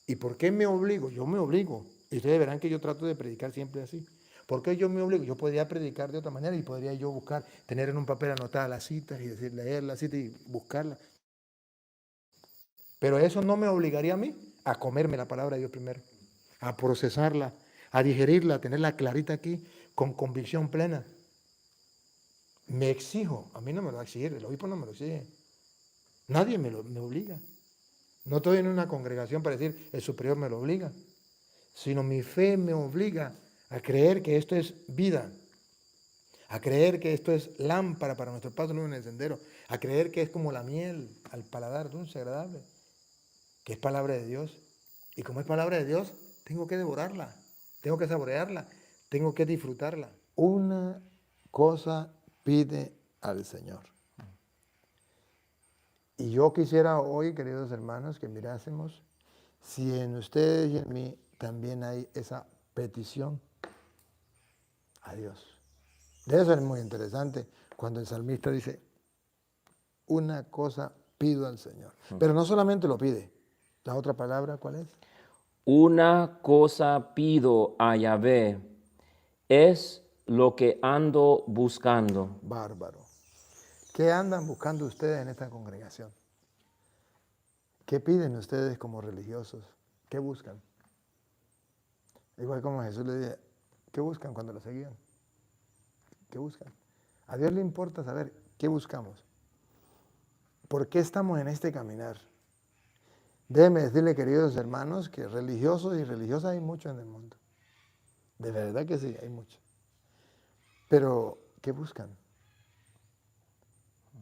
¿Y por qué me obligo? Yo me obligo. Y ustedes verán que yo trato de predicar siempre así. ¿Por qué yo me obligo? Yo podría predicar de otra manera y podría yo buscar, tener en un papel anotada las citas y decir, leer las citas y buscarlas. Pero eso no me obligaría a mí a comerme la palabra de Dios primero, a procesarla, a digerirla, a tenerla clarita aquí, con convicción plena. Me exijo, a mí no me lo va a exigir, el obispo no me lo exige. Nadie me obliga. No estoy en una congregación para decir, el superior me lo obliga, sino mi fe me obliga a creer que esto es vida, a creer que esto es lámpara para nuestro paso en el sendero, a creer que es como la miel al paladar dulce, agradable, que es palabra de Dios. Y como es palabra de Dios, tengo que devorarla, tengo que saborearla, tengo que disfrutarla. Una cosa pide al Señor. Y yo quisiera hoy, queridos hermanos, que mirásemos si en ustedes y en mí también hay esa petición a Dios. Debe ser muy interesante cuando el salmista dice, una cosa pido al Señor. Pero no solamente lo pide. La otra palabra, ¿cuál es? Una cosa pido a Yahvé, es lo que ando buscando. Bárbaro. ¿Qué andan buscando ustedes en esta congregación? ¿Qué piden ustedes como religiosos? ¿Qué buscan? Igual como Jesús le dice, ¿qué buscan cuando lo seguían? ¿Qué buscan? A Dios le importa saber qué buscamos. ¿Por qué estamos en este caminar? Déjenme decirle, queridos hermanos, que religiosos y religiosas hay muchos en el mundo. De verdad que sí, hay muchos. Pero, ¿qué buscan?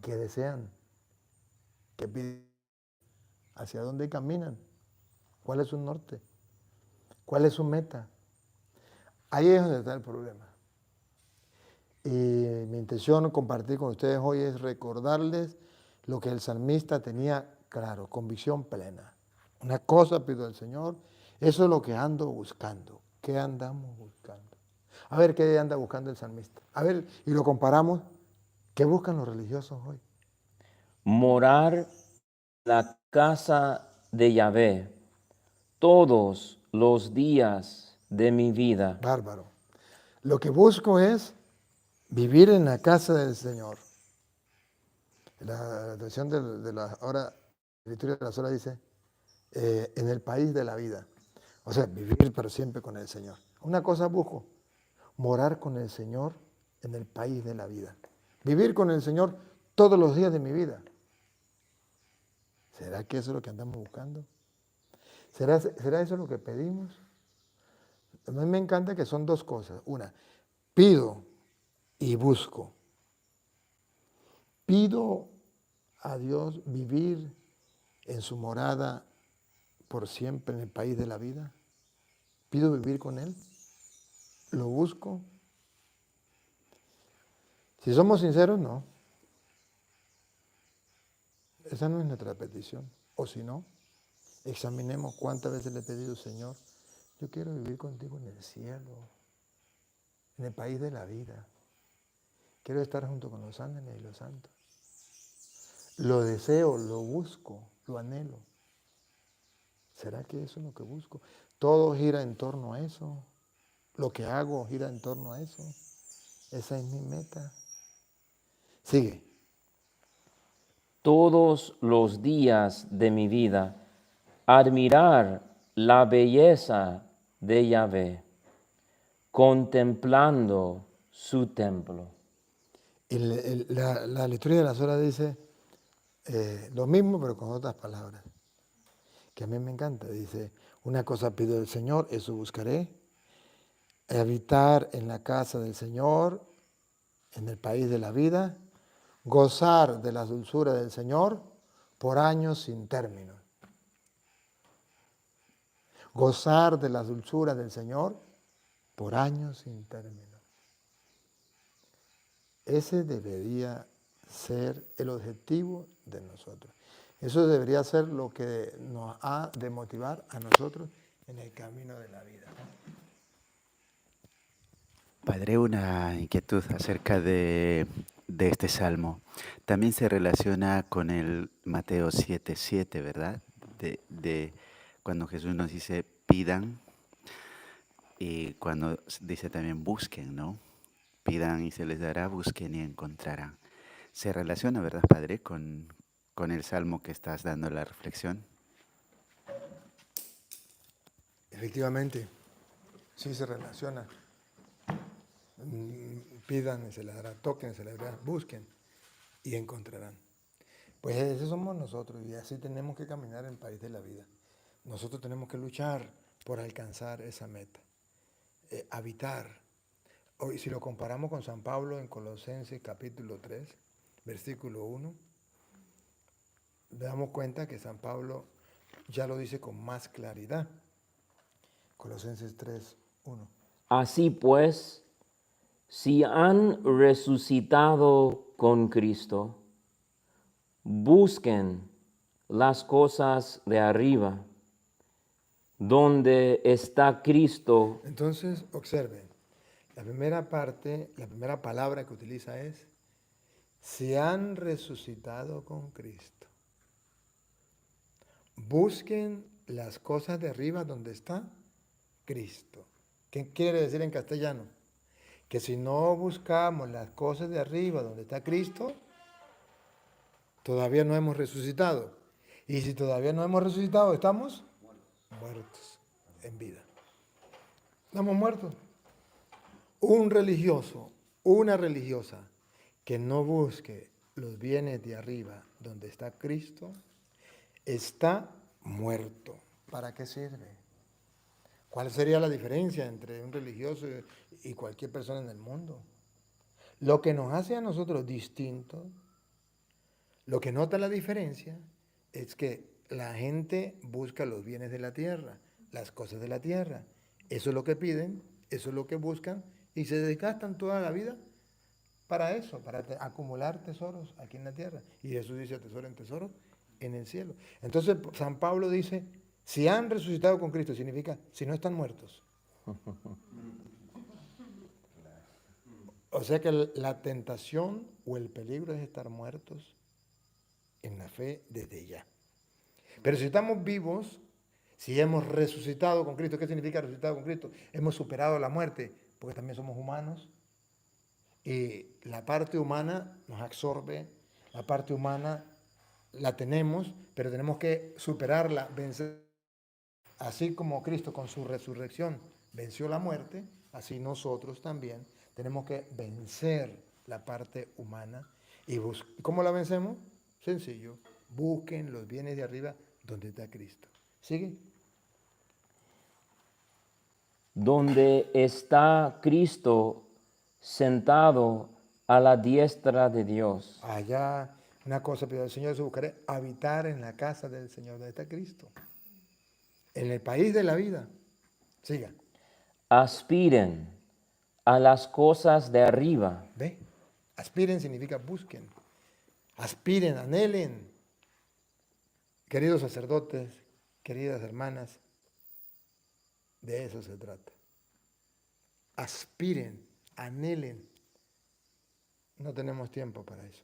¿Qué desean? ¿Qué piden? ¿Hacia dónde caminan? ¿Cuál es su norte? ¿Cuál es su meta? Ahí es donde está el problema. Y mi intención compartir con ustedes hoy es recordarles lo que el salmista tenía claro, convicción plena. Una cosa pido al Señor, eso es lo que ando buscando. ¿Qué andamos buscando? A ver qué anda buscando el salmista. A ver, y lo comparamos. ¿Qué buscan los religiosos hoy? Morar en la casa de Yahvé todos los días de mi vida. Bárbaro. Lo que busco es vivir en la casa del Señor. La traducción de la hora, la escritura de las horas dice, en el país de la vida. O sea, vivir para siempre con el Señor. Una cosa busco, morar con el Señor en el país de la vida. Vivir con el Señor todos los días de mi vida. ¿Será que eso es lo que andamos buscando? ¿Será eso lo que pedimos? A mí me encanta que son dos cosas. Una, pido y busco. Pido a Dios vivir en su morada por siempre en el país de la vida. Pido vivir con Él. Lo busco. Si somos sinceros, no. Esa no es nuestra petición. O si no, examinemos cuántas veces le he pedido, Señor, yo quiero vivir contigo en el cielo, en el país de la vida. Quiero estar junto con los ángeles y los santos. Lo deseo, lo busco, lo anhelo. ¿Será que eso es lo que busco? Todo gira en torno a eso. Lo que hago gira en torno a eso. Esa es mi meta. Sigue. Todos los días de mi vida, admirar la belleza de Yahvé, contemplando su templo. La lectura de las horas dice lo mismo, pero con otras palabras, que a mí me encanta. Dice, una cosa pido del Señor, eso buscaré, habitar en la casa del Señor, en el país de la vida, gozar de la dulzura del Señor por años sin término. Gozar de la dulzura del Señor por años sin término. Ese debería ser el objetivo de nosotros. Eso debería ser lo que nos ha de motivar a nosotros en el camino de la vida. Padre, una inquietud acerca de este salmo. También se relaciona con el Mateo 7:7, ¿verdad? De cuando Jesús nos dice pidan y cuando dice también busquen, ¿no? Pidan y se les dará, busquen y encontrarán. Se relaciona, ¿verdad, Padre, con el salmo que estás dando la reflexión? Efectivamente, sí se relaciona. Pidan y se les dará, toquen, se les dará, busquen y encontrarán. Pues esos somos nosotros y así tenemos que caminar en el país de la vida. Nosotros tenemos que luchar por alcanzar esa meta, habitar. Hoy, si lo comparamos con San Pablo en Colosenses capítulo 3, versículo 1, damos cuenta que San Pablo ya lo dice con más claridad. Colosenses 3, 1. Así pues, si han resucitado con Cristo, busquen las cosas de arriba, donde está Cristo. Entonces, observen, la primera parte, la primera palabra que utiliza es, si han resucitado con Cristo. Busquen las cosas de arriba donde está Cristo. ¿Qué quiere decir en castellano? Que si no buscamos las cosas de arriba donde está Cristo, todavía no hemos resucitado. Y si todavía no hemos resucitado, estamos muertos en vida. Estamos muertos. Un religioso, una religiosa que no busque los bienes de arriba donde está Cristo, está muerto. ¿Para qué sirve? ¿Cuál sería la diferencia entre un religioso y cualquier persona en el mundo? Lo que nos hace a nosotros distintos, lo que nota la diferencia, es que la gente busca los bienes de la tierra, las cosas de la tierra. Eso es lo que piden, eso es lo que buscan y se desgastan toda la vida para eso, para acumular tesoros aquí en la tierra. Y Jesús dice, atesoren tesoros en el cielo. Entonces San Pablo dice, si han resucitado con Cristo, significa si no están muertos. O sea que la tentación o el peligro es estar muertos en la fe desde ya. Pero si estamos vivos, si hemos resucitado con Cristo, ¿qué significa resucitado con Cristo? Hemos superado la muerte, porque también somos humanos. Y la parte humana nos absorbe, la parte humana la tenemos, pero tenemos que superarla, vencer. Así como Cristo con su resurrección venció la muerte, así nosotros también tenemos que vencer la parte humana. ¿Y cómo la vencemos? Sencillo, busquen los bienes de arriba donde está Cristo. ¿Sigue? Donde está Cristo sentado a la diestra de Dios. Allá, una cosa pidió el Señor, se buscaré habitar en la casa del Señor, donde está Cristo. En el país de la vida. Siga. Aspiren a las cosas de arriba, ¿Ve? Aspiren significa busquen. Aspiren, anhelen. Queridos sacerdotes, queridas hermanas, de eso se trata. Aspiren, anhelen. No tenemos tiempo para eso.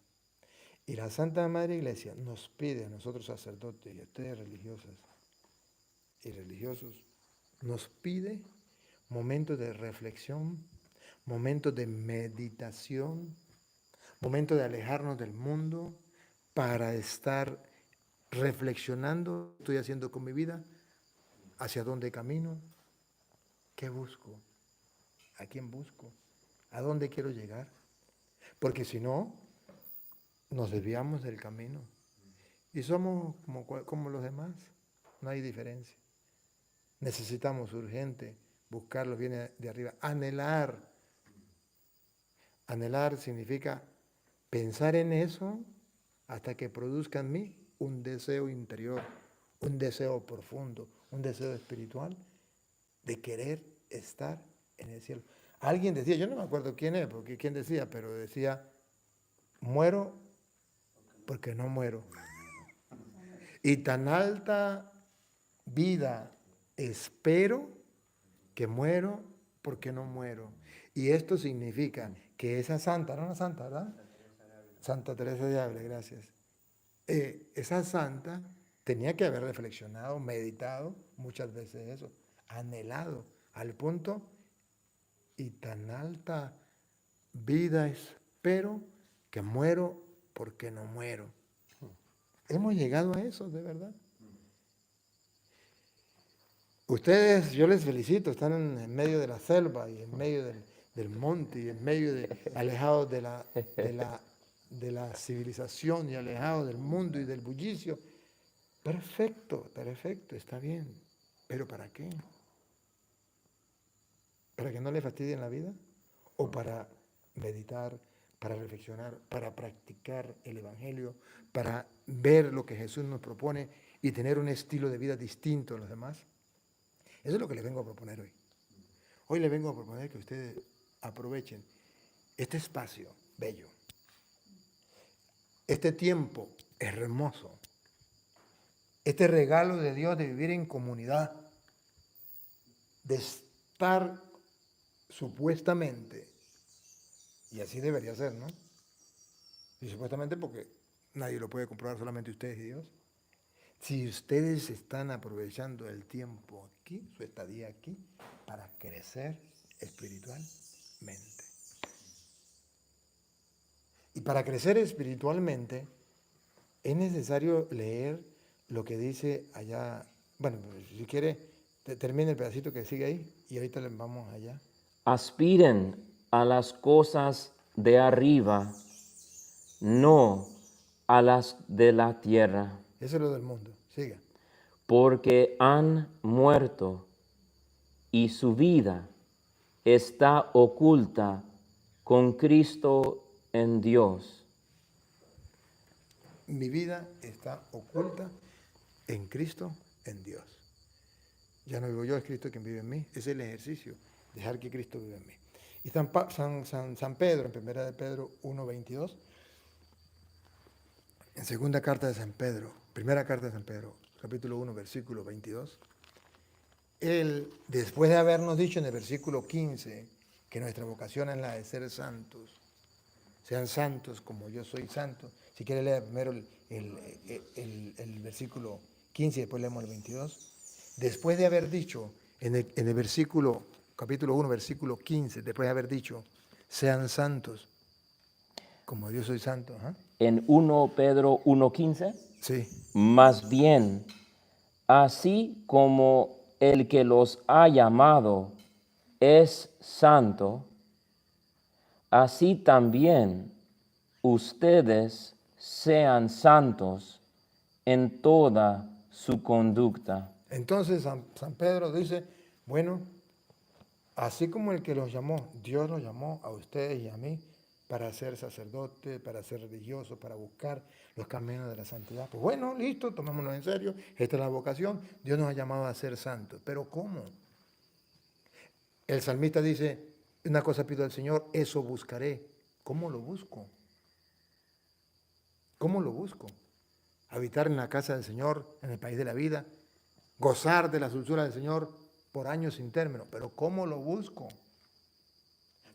Y la Santa Madre Iglesia nos pide a nosotros sacerdotes y a ustedes religiosas y religiosos, nos pide momentos de reflexión, momentos de meditación, momentos de alejarnos del mundo para estar reflexionando, ¿qué estoy haciendo con mi vida? ¿Hacia dónde camino? ¿Qué busco? ¿A quién busco? ¿A dónde quiero llegar? Porque si no, nos desviamos del camino y somos como los demás, no hay diferencia. Necesitamos urgente buscar los bienes de arriba, anhelar. Anhelar significa pensar en eso hasta que produzca en mí un deseo interior, un deseo profundo, un deseo espiritual de querer estar en el cielo. Alguien decía, yo no me acuerdo quién es, porque quién decía, pero decía, muero porque no muero. Y tan alta vida espero que muero porque no muero. Y esto significa que esa santa, no una santa, ¿verdad? Santa Teresa de Ávila, gracias. Esa santa tenía que haber reflexionado, meditado muchas veces eso, anhelado, al punto y tan alta vida espero que muero porque no muero. Hemos llegado a eso, de verdad. Ustedes, yo les felicito, están en medio de la selva y en medio del monte y en medio alejados de la civilización y alejados del mundo y del bullicio. Perfecto, perfecto, está bien. ¿Pero para qué? ¿Para que no le fastidien la vida? ¿O para meditar, para reflexionar, para practicar el Evangelio, para ver lo que Jesús nos propone y tener un estilo de vida distinto a los demás? Eso es lo que les vengo a proponer hoy. Hoy les vengo a proponer que ustedes aprovechen este espacio bello, este tiempo hermoso, este regalo de Dios de vivir en comunidad, de estar supuestamente, y así debería ser, ¿no? Y supuestamente porque nadie lo puede comprobar, solamente ustedes y Dios. Si ustedes están aprovechando el tiempo aquí, su estadía aquí, para crecer espiritualmente. Y para crecer espiritualmente es necesario leer lo que dice allá. Bueno, si quiere, termine el pedacito que sigue ahí y ahorita le vamos allá. Aspiren a las cosas de arriba, no a las de la tierra, Eso es lo del mundo. Siga. porque han muerto y su vida está oculta con Cristo en Dios. Mi vida está oculta en Cristo, en Dios. Ya no vivo yo, es Cristo quien vive en mí. Ese es el ejercicio, dejar que Cristo viva en mí. Y San Pedro, en 1 de Pedro 1:22, en segunda carta de San Pedro, primera carta de San Pedro, capítulo 1, versículo 22, él, después de habernos dicho en el versículo 15 que nuestra vocación es la de ser santos, sean santos como yo soy santo. Si quiere leer primero el versículo 15 y después leemos el 22. Después de haber dicho en el versículo, capítulo 1, versículo 15, después de haber dicho, sean santos como yo soy santo. ¿Ah? En 1 Pedro 1:15, Sí, más bien, así como el que los ha llamado es santo, así también ustedes sean santos en toda su conducta. entonces San Pedro dice, bueno, así como el que los llamó, Dios los llamó a ustedes y a mí para ser sacerdote, para ser religioso, para buscar los caminos de la santidad. Pues bueno, listo, tomémonos en serio, esta es la vocación, Dios nos ha llamado a ser santos. Pero ¿cómo? El salmista dice, una cosa pido al Señor, eso buscaré. ¿Cómo lo busco? ¿Cómo lo busco? Habitar en la casa del Señor, en el país de la vida, gozar de las dulzuras del Señor por años sin término. Pero ¿cómo lo busco?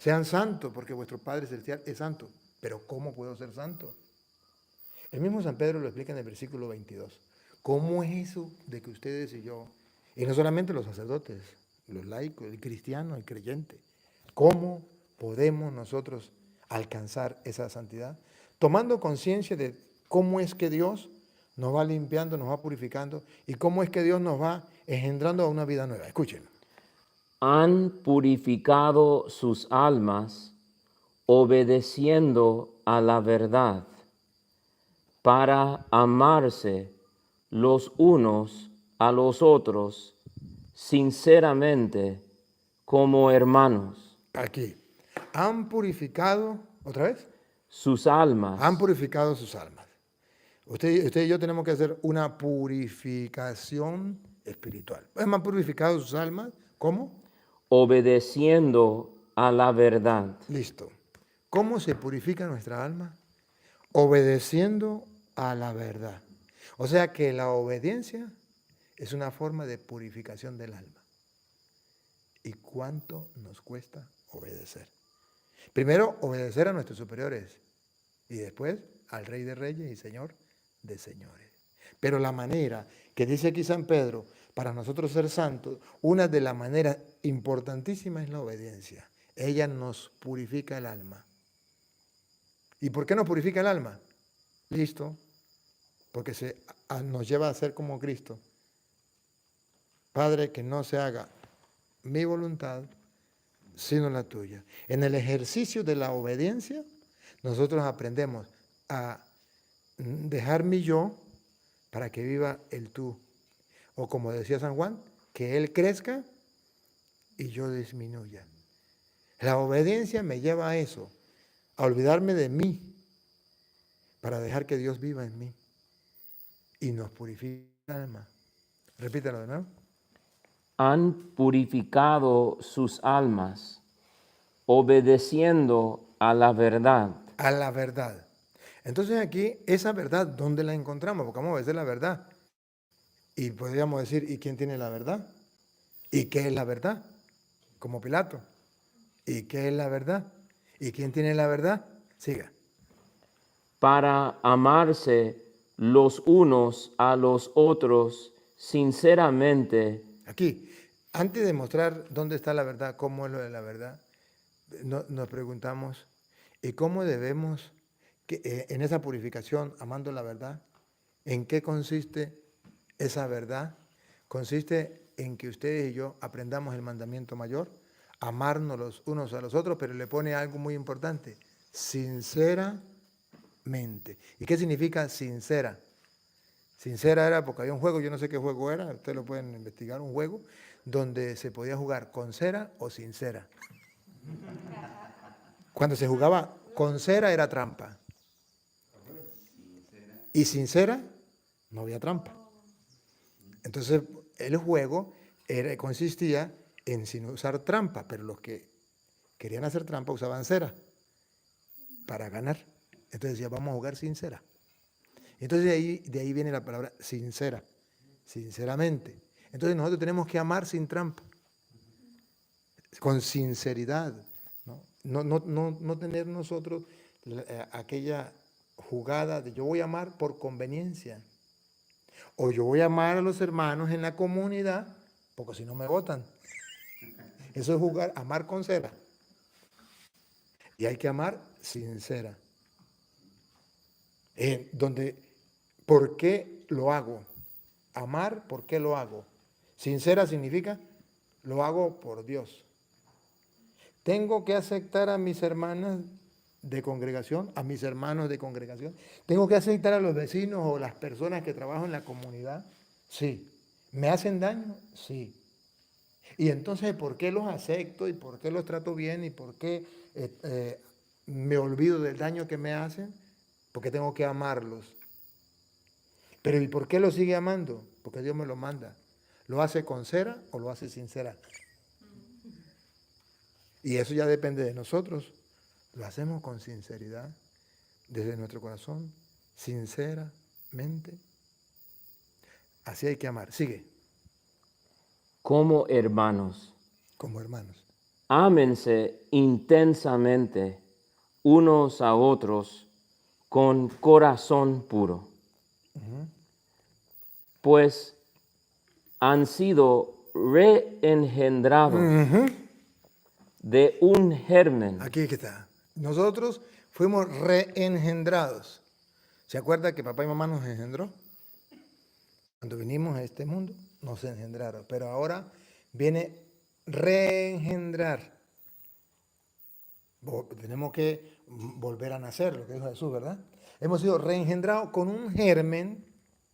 Sean santos, porque vuestro Padre Celestial es santo. Pero ¿cómo puedo ser santo? El mismo San Pedro lo explica en el versículo 22. ¿Cómo es eso de que ustedes y yo, y no solamente los sacerdotes, los laicos, el cristiano, el creyente, cómo podemos nosotros alcanzar esa santidad? Tomando conciencia de cómo es que Dios nos va limpiando, nos va purificando y cómo es que Dios nos va engendrando a una vida nueva. Escuchen. Han purificado sus almas obedeciendo a la verdad para amarse los unos a los otros sinceramente como hermanos. Aquí. Han purificado, ¿otra vez? Sus almas Han purificado sus almas. Usted y yo tenemos que hacer una purificación espiritual. ¿Han purificado sus almas? ¿Cómo? obedeciendo a la verdad. Listo. ¿Cómo se purifica nuestra alma? Obedeciendo a la verdad. O sea que la obediencia es una forma de purificación del alma. ¿Y cuánto nos cuesta obedecer? Primero, obedecer a nuestros superiores y después al Rey de Reyes y Señor de Señores. Pero la manera que dice aquí San Pedro, para nosotros ser santos, una de las maneras importantísimas es la obediencia. Ella nos purifica el alma. ¿Y por qué nos purifica el alma? Listo, porque nos lleva a ser como Cristo. Padre, que no se haga mi voluntad, sino la tuya. En el ejercicio de la obediencia, nosotros aprendemos a dejar mi yo para que viva el tú. O como decía San Juan, que Él crezca y yo disminuya. La obediencia me lleva a eso, a olvidarme de mí, para dejar que Dios viva en mí y nos purifica el alma. Repítelo de nuevo. Han purificado sus almas, obedeciendo a la verdad. A la verdad. Entonces aquí, esa verdad, ¿dónde la encontramos? Porque vamos a obedecer la verdad. Y podríamos decir, ¿y quién tiene la verdad? ¿Y qué es la verdad? Como Pilato. ¿Y qué es la verdad? ¿Y quién tiene la verdad? Siga. Para amarse los unos a los otros sinceramente. Aquí, antes de mostrar dónde está la verdad, cómo es lo de la verdad, nos preguntamos, ¿y cómo debemos, en esa purificación, amando la verdad, en qué consiste esa verdad? Consiste en que ustedes y yo aprendamos el mandamiento mayor, amarnos los unos a los otros, pero le pone algo muy importante, sinceramente. ¿Y qué significa sincera? Sincera era porque había un juego, yo no sé qué juego era, ustedes lo pueden investigar, un juego donde se podía jugar con cera o sin cera. Cuando se jugaba con cera era trampa. Y sin cera no había trampa. Entonces el juego consistía en sin usar trampa, pero los que querían hacer trampa usaban cera para ganar. Entonces decía, vamos a jugar sin cera. Entonces de ahí viene la palabra sincera, sinceramente. Entonces nosotros tenemos que amar sin trampa, con sinceridad, no tener nosotros aquella jugada de yo voy a amar por conveniencia, o yo voy a amar a los hermanos en la comunidad, porque si no me votan. Eso es jugar, amar con cera. Y hay que amar sincera. ¿Por qué lo hago? Amar, ¿por qué lo hago? Sincera significa, lo hago por Dios. Tengo que aceptar a mis hermanas de congregación, a mis hermanos de congregación. Tengo que aceptar a los vecinos o las personas que trabajan en la comunidad. Sí. ¿Me hacen daño? Sí. Y entonces, ¿por qué los acepto y por qué los trato bien y por qué me olvido del daño que me hacen? Porque tengo que amarlos. Pero ¿y por qué lo sigue amando? Porque Dios me lo manda. ¿Lo hace con cera o lo hace sin cera? Y eso ya depende de nosotros. Lo hacemos con sinceridad, desde nuestro corazón, sinceramente. Así hay que amar. Sigue. Como hermanos, Como hermanos. ámense intensamente unos a otros con corazón puro, pues han sido reengendrados de un germen. Aquí está. Nosotros fuimos reengendrados. ¿Se acuerda que papá y mamá nos engendró? Cuando vinimos a este mundo, nos engendraron. Pero ahora viene reengendrar. Tenemos que volver a nacer, lo que dijo Jesús, ¿verdad? Hemos sido reengendrados con un germen.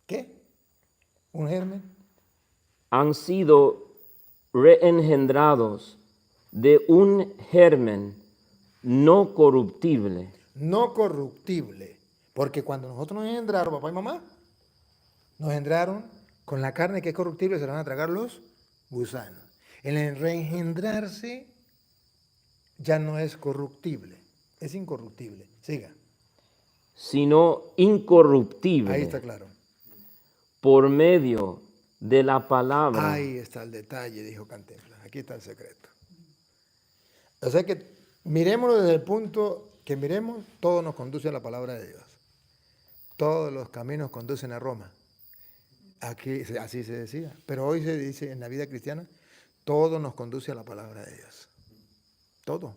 ¿Qué? ¿Un germen? Han sido reengendrados de un germen no corruptible. No corruptible. Porque cuando nosotros nos engendraron, papá y mamá, nos engendraron con la carne que es corruptible, se la van a tragar los gusanos. En el reengendrarse ya no es corruptible, es incorruptible. Siga. Sino incorruptible. Ahí está claro. Por medio de la palabra. Ahí está el detalle, dijo Cantinflas. Aquí está el secreto. O sea que miremoslo desde el punto que miremos, todo nos conduce a la palabra de Dios. Todos los caminos conducen a Roma. Aquí así se decía. Pero hoy se dice en la vida cristiana, todo nos conduce a la palabra de Dios. Todo.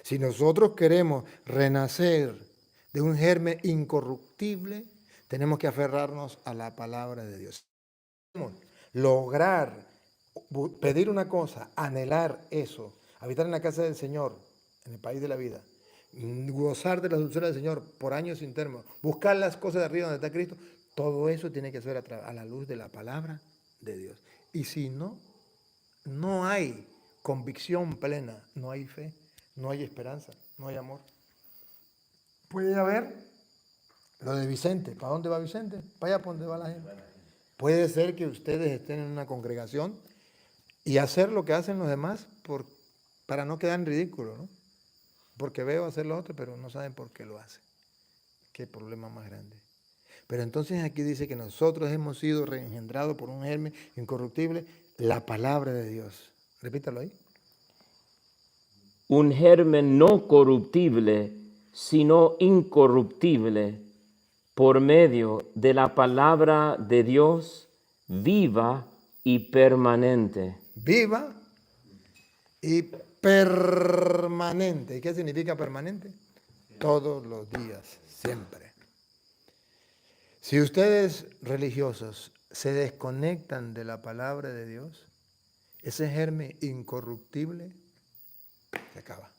Si nosotros queremos renacer de un germen incorruptible, tenemos que aferrarnos a la palabra de Dios. Lograr, pedir una cosa, anhelar eso, habitar en la casa del Señor, en el país de la vida, gozar de la dulzura del Señor por años sin término, buscar las cosas de arriba donde está Cristo, todo eso tiene que ser a la luz de la palabra de Dios. Y si no, no hay convicción plena, no hay fe, no hay esperanza, no hay amor. Puede haber lo de Vicente. ¿Para dónde va Vicente? Para allá por donde va la gente. Puede ser que ustedes estén en una congregación y hacer lo que hacen los demás para no quedar en ridículo, ¿no? Porque veo hacer lo otro, pero no saben por qué lo hacen. Qué problema más grande. Pero entonces aquí dice que nosotros hemos sido reengendrados por un germen incorruptible, la palabra de Dios. Repítalo ahí. Un germen no corruptible, sino incorruptible, por medio de la palabra de Dios, viva y permanente. Viva y permanente. ¿Y qué significa permanente? Todos los días, siempre. Si ustedes religiosos se desconectan de la palabra de Dios, ese germen incorruptible se acaba.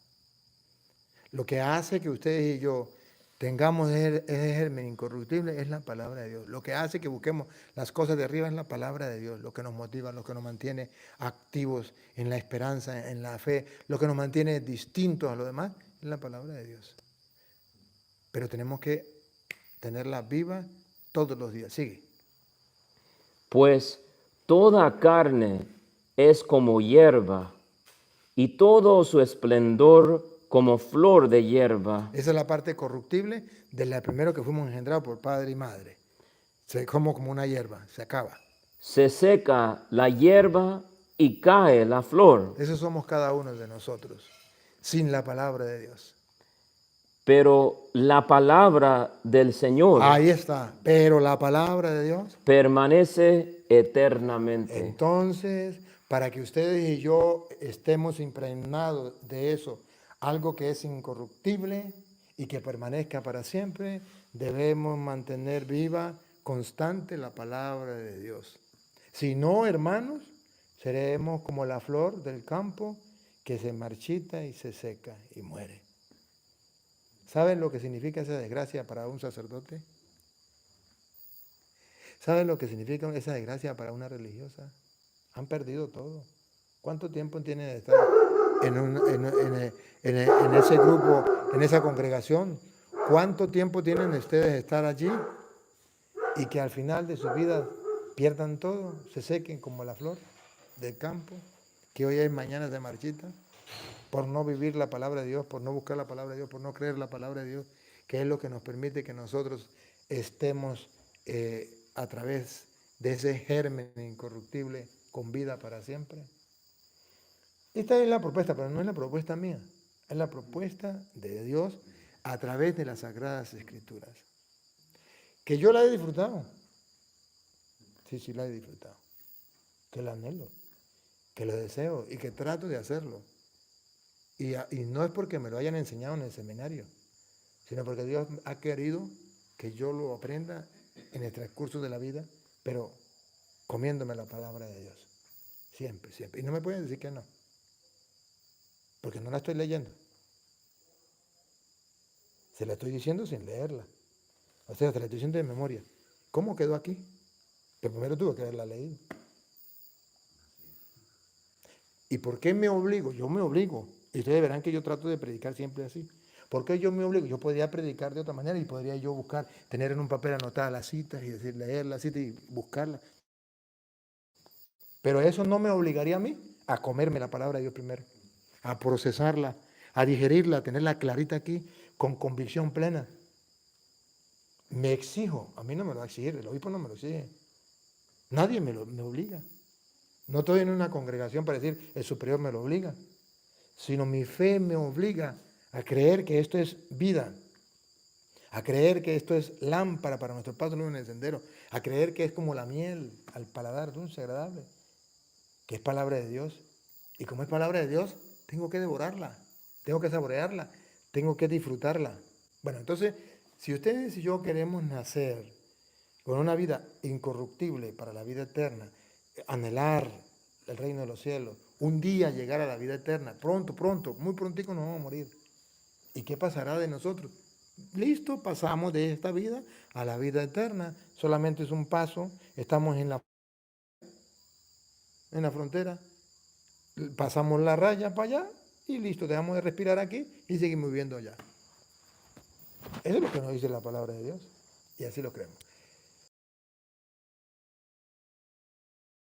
Lo que hace que ustedes y yo tengamos ese germen incorruptible es la palabra de Dios. Lo que hace que busquemos las cosas de arriba es la palabra de Dios. Lo que nos motiva, lo que nos mantiene activos en la esperanza, en la fe, lo que nos mantiene distintos a los demás es la palabra de Dios. Pero tenemos que tenerla viva todos los días. Sigue. Pues toda carne es como hierba, y todo su esplendor como flor de hierba. Esa es la parte corruptible de la primero que fuimos engendrados por padre y madre. Se como una hierba, se acaba. Se seca la hierba y cae la flor. Eso somos cada uno de nosotros, sin la palabra de Dios. Pero la palabra del Señor Ahí está. Pero la palabra de Dios. permanece eternamente. Entonces, para que ustedes y yo estemos impregnados de eso, algo que es incorruptible y que permanezca para siempre, debemos mantener viva, constante la palabra de Dios. Si no, hermanos, seremos como la flor del campo que se marchita y se seca y muere. ¿Saben lo que significa esa desgracia para un sacerdote? ¿Saben lo que significa esa desgracia para una religiosa? Han perdido todo. ¿Cuánto tiempo tienen de estar en ese grupo, en esa congregación? ¿Cuánto tiempo tienen ustedes de estar allí? Y que al final de su vida pierdan todo, se sequen como la flor del campo, que hoy es, mañana se marchita, por no vivir la palabra de Dios, por no buscar la palabra de Dios, por no creer la palabra de Dios, que es lo que nos permite que nosotros estemos a través de ese germen incorruptible con vida para siempre. Esta es la propuesta, pero no es la propuesta mía, es la propuesta de Dios a través de las Sagradas Escrituras. Que yo la he disfrutado. Sí, la he disfrutado. Que la anhelo, que lo deseo y que trato de hacerlo. Y no es porque me lo hayan enseñado en el seminario, sino porque Dios ha querido que yo lo aprenda en el transcurso de la vida, pero comiéndome la palabra de Dios. Siempre, siempre. Y no me pueden decir que no, porque no la estoy leyendo. Se la estoy diciendo sin leerla. O sea, se la estoy diciendo de memoria. ¿Cómo quedó aquí? Pero primero tuve que haberla leído. ¿Y por qué me obligo? Yo me obligo. Y ustedes verán que yo trato de predicar siempre así. ¿Por qué yo me obligo? Yo podría predicar de otra manera y podría yo buscar, tener en un papel anotada las citas y decir, leer las citas y buscarlas. Pero eso no me obligaría a mí a comerme la palabra de Dios primero, a procesarla, a digerirla, a tenerla clarita aquí, con convicción plena. Me exijo, a mí no me lo va a exigir, el obispo no me lo exige. Nadie me obliga. No estoy en una congregación para decir, el superior me lo obliga, sino mi fe me obliga a creer que esto es vida, a creer que esto es lámpara para nuestro paso en el sendero, a creer que es como la miel al paladar dulce, agradable, que es palabra de Dios. Y como es palabra de Dios, tengo que devorarla, tengo que saborearla, tengo que disfrutarla. Bueno, entonces, si ustedes y yo queremos nacer con una vida incorruptible para la vida eterna, anhelar el reino de los cielos, un día llegar a la vida eterna, pronto, pronto, muy prontico nos vamos a morir. ¿Y qué pasará de nosotros? Listo, pasamos de esta vida a la vida eterna, solamente es un paso, estamos en la frontera, pasamos la raya para allá y listo, dejamos de respirar aquí y seguimos viviendo allá. Eso es lo que nos dice la palabra de Dios y así lo creemos.